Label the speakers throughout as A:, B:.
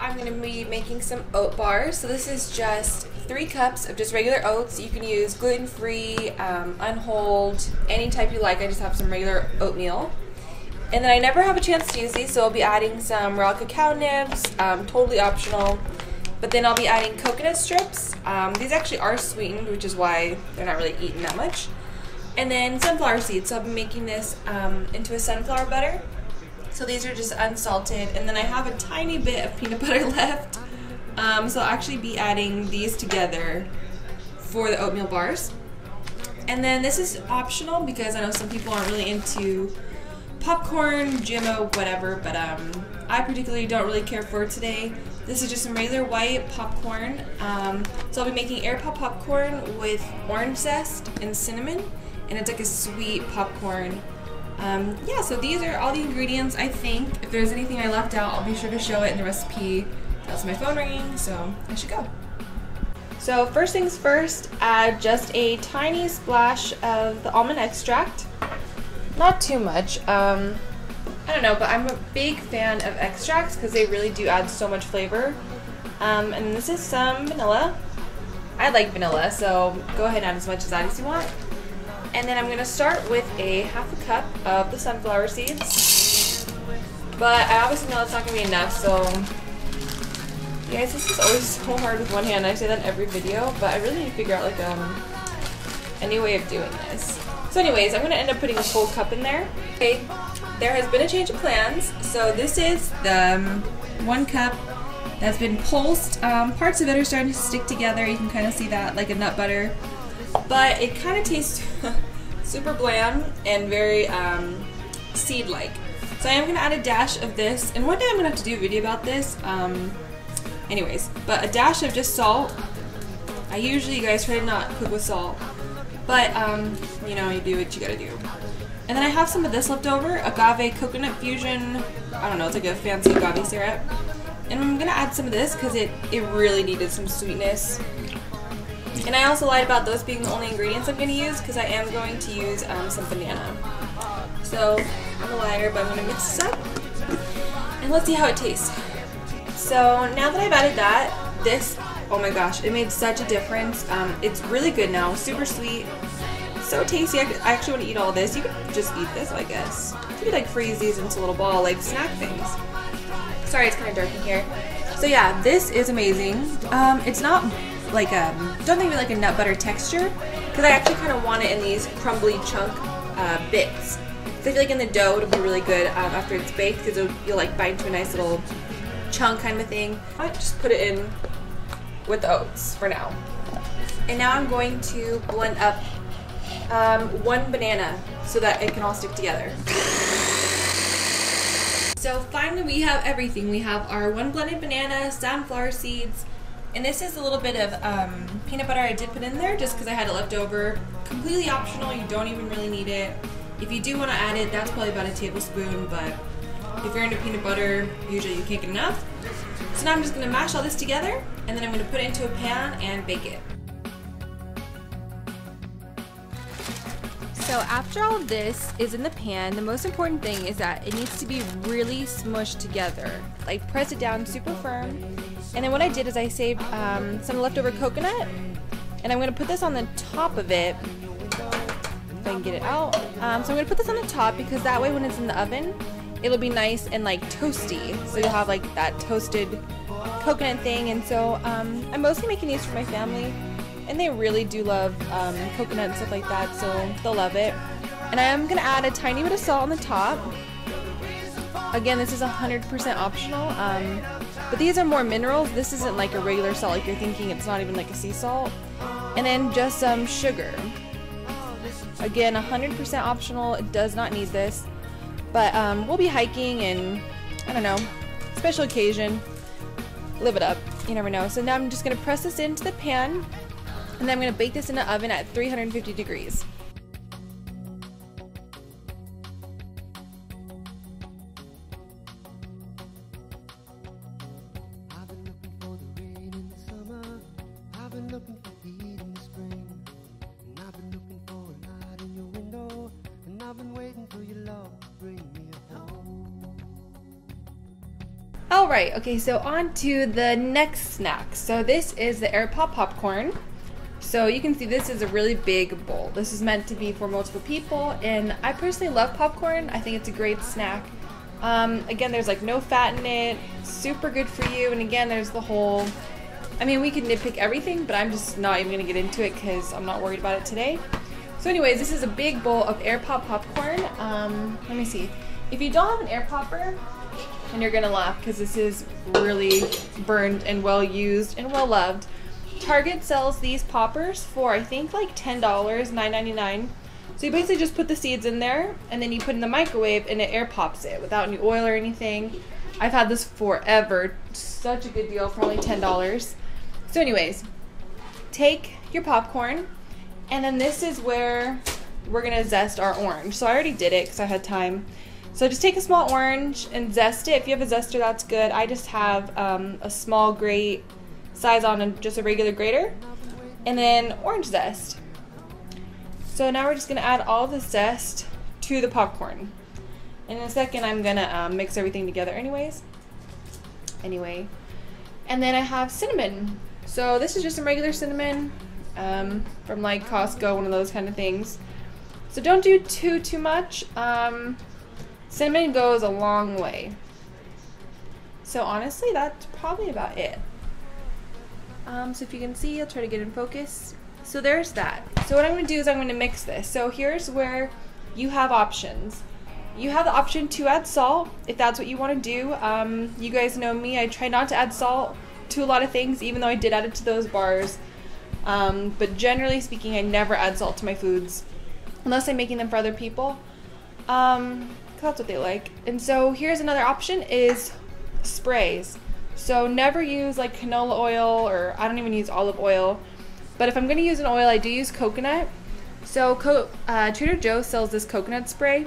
A: I'm going to be making some oat bars. So this is just 3 cups of just regular oats. You can use gluten-free, unhulled, any type you like. I just have some regular oatmeal. And then I never have a chance to use these, so I'll be adding some raw cacao nibs, totally optional. But then I'll be adding coconut strips. These actually are sweetened, which is why they're not really eaten that much. And then sunflower seeds. So I'll be making this into a sunflower butter. So these are just unsalted. And then I have a tiny bit of peanut butter left. So I'll actually be adding these together for the oatmeal bars. And then this is optional because I know some people aren't really into popcorn, GMO, whatever, but I particularly don't really care for it today. This is just some regular white popcorn. So I'll be making air pop popcorn with orange zest and cinnamon, and it's like a sweet popcorn. Yeah, so these are all the ingredients, I think. If there's anything I left out, I'll be sure to show it in the recipe. That's my phone ringing, so I should go. So first things first, add just a tiny splash of the almond extract. Not too much. I don't know, but I'm a big fan of extracts because they really do add so much flavor. And this is some vanilla. I like vanilla, so go ahead and add as much of that as you want. And then I'm going to start with a ½ cup of the sunflower seeds. But I obviously know it's not going to be enough, so you guys, this is always so hard with one hand. I say that in every video, but I really need to figure out like a new way of doing this. So anyways, I'm going to end up putting a full cup in there. Okay, there has been a change of plans. So this is the 1 cup that's been pulsed. Parts of it are starting to stick together. You can kind of see that, like a nut butter. But it kind of tastes super bland and very seed-like. So I am going to add a dash of this. And one day I'm going to have to do a video about this. Anyways, but a dash of just salt. I usually, you guys, try to not cook with salt. But, you know, you do what you gotta do. And then I have some of this left over, agave coconut fusion. I don't know, it's like a fancy agave syrup. And I'm gonna add some of this because it really needed some sweetness. And I also lied about those being the only ingredients I'm gonna use because I am going to use some banana. So, I'm a liar, but I'm gonna mix this up. And let's see how it tastes. So, now that I've added that, this, oh my gosh, it made such a difference. It's really good now, super sweet, so tasty. I actually want to eat all this. You could just eat this, I guess. You could like freeze these into a little ball, like snack things. Sorry, it's kind of dark in here. So yeah, this is amazing. It's not like don't think of it like a nut butter texture, because I actually kind of want it in these crumbly chunk bits. So I feel like in the dough it'll be really good after it's baked, because you'll like bite into a nice little chunk kind of thing. I might just put it in with the oats for now. And now I'm going to blend up 1 banana so that it can all stick together. So finally we have everything. We have our 1 blended banana, sunflower seeds, and this is a little bit of peanut butter I did put in there just because I had it left over. Completely optional, you don't even really need it. If you do want to add it, that's probably about a tablespoon, but if you're into peanut butter, usually you can't get enough. So now I'm just going to mash all this together, and then I'm going to put it into a pan and bake it. So after all this is in the pan, the most important thing is that it needs to be really smushed together. Like press it down super firm. And then what I did is I saved some leftover coconut, and I'm going to put this on the top of it. If I can get it out. So I'm going to put this on the top because that way when it's in the oven, it'll be nice and like toasty, so you'll have like that toasted coconut thing. And so I'm mostly making these for my family, and they really do love coconut and stuff like that, so they'll love it. And I am gonna add a tiny bit of salt on the top. Again, this is 100% optional, but these are more minerals. This isn't like a regular salt like you're thinking. It's not even like a sea salt. And then just some sugar. Again, 100% optional. It does not need this. But we'll be hiking and, I don't know, special occasion. Live it up. You never know. So now I'm just going to press this into the pan, and then I'm going to bake this in the oven at 350 degrees. Alright, okay, so on to the next snack. So this is the Air Pop popcorn. So you can see this is a really big bowl. This is meant to be for multiple people, and I personally love popcorn. I think it's a great snack. Again, there's like no fat in it, super good for you, and again, there's the whole, I mean, we could nitpick everything, but I'm just not even gonna get into it because I'm not worried about it today. So anyways, this is a big bowl of Air Pop popcorn. Let me see. If you don't have an air popper, and you're gonna laugh because this is really burned and well used and well loved. Target sells these poppers for I think like $10, $9.99. So you basically just put the seeds in there and then you put it in the microwave and it air pops it without any oil or anything. I've had this forever. Such a good deal for only $10. So anyways, take your popcorn, and then this is where we're gonna zest our orange. So I already did it because I had time. So just take a small orange and zest it. If you have a zester, that's good. I just have a small grate size on just a regular grater. And then orange zest. So now we're just gonna add all the zest to the popcorn. In a second, I'm gonna mix everything together anyways. Anyway. And then I have cinnamon. So this is just some regular cinnamon from like Costco, one of those kind of things. So don't do too much. Cinnamon goes a long way. So honestly, that's probably about it. So if you can see, I'll try to get in focus. So there's that. So what I'm going to do is I'm going to mix this. So here's where you have options. You have the option to add salt if that's what you want to do. You guys know me, I try not to add salt to a lot of things, even though I did add it to those bars. But generally speaking, I never add salt to my foods unless I'm making them for other people. That's what they like. And so here's another option is sprays. So never use like canola oil, or I don't even use olive oil. But if I'm going to use an oil, I do use coconut. So Trader Joe's sells this coconut spray.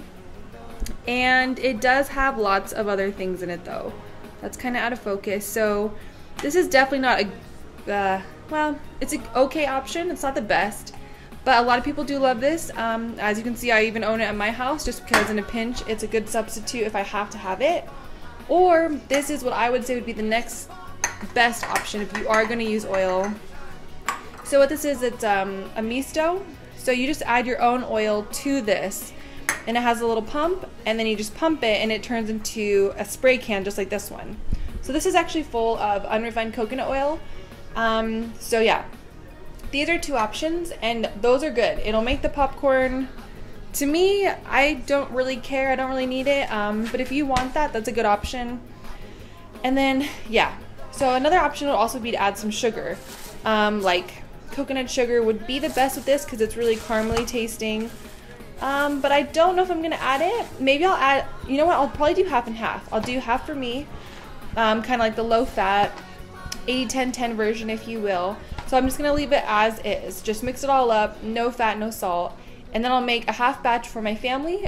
A: And it does have lots of other things in it though. That's kind of out of focus. So this is definitely not a, well, it's an okay option. It's not the best. But a lot of people do love this. As you can see, I even own it at my house just because in a pinch, it's a good substitute if I have to have it. Or this is what I would say would be the next best option if you are going to use oil. So what this is, it's a misto. So you just add your own oil to this. And it has a little pump, and then you just pump it and it turns into a spray can just like this one. So this is actually full of unrefined coconut oil. So yeah. These are two options, and those are good. It'll make the popcorn, to me, I don't really care. I don't really need it. But if you want that, that's a good option. And then, yeah. So another option would also be to add some sugar. Like coconut sugar would be the best with this because it's really caramely tasting. But I don't know if I'm going to add it. Maybe I'll add, you know what, I'll probably do half and half. I'll do half for me, kind of like the low fat, 80-10-10 version, if you will. So I'm just going to leave it as is. Just mix it all up, no fat, no salt. And then I'll make a half batch for my family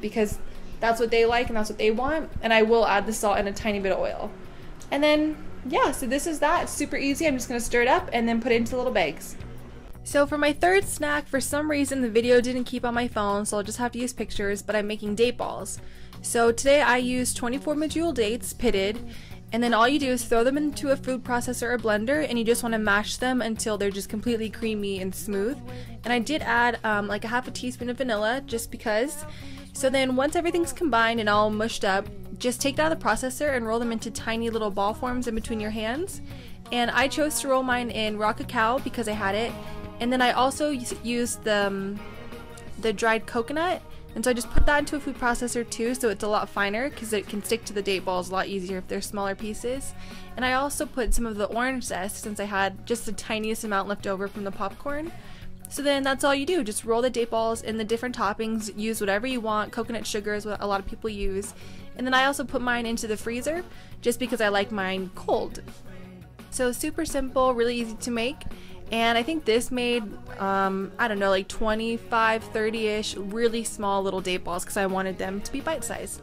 A: because that's what they like and that's what they want. And I will add the salt and a tiny bit of oil. And then, yeah, so this is that. It's super easy. I'm just going to stir it up and then put it into little bags. So for my third snack, for some reason the video didn't keep on my phone, so I'll just have to use pictures, but I'm making date balls. So today I used 24 medjool dates, pitted, and then all you do is throw them into a food processor or blender, and you just want to mash them until they're just completely creamy and smooth. And I did add like a half a teaspoon of vanilla, just because. So then once everything's combined and all mushed up, just take it out of the processor and roll them into tiny little ball forms in between your hands. And I chose to roll mine in raw cacao because I had it. And then I also used the dried coconut, and so I just put that into a food processor too, so it's a lot finer because it can stick to the date balls a lot easier if they're smaller pieces. And I also put some of the orange zest since I had just the tiniest amount left over from the popcorn. So then that's all you do, just roll the date balls in the different toppings, use whatever you want. Coconut sugar is what a lot of people use. And then I also put mine into the freezer just because I like mine cold. So super simple, really easy to make. And I think this made, I don't know, like 25, 30-ish really small little date balls because I wanted them to be bite-sized.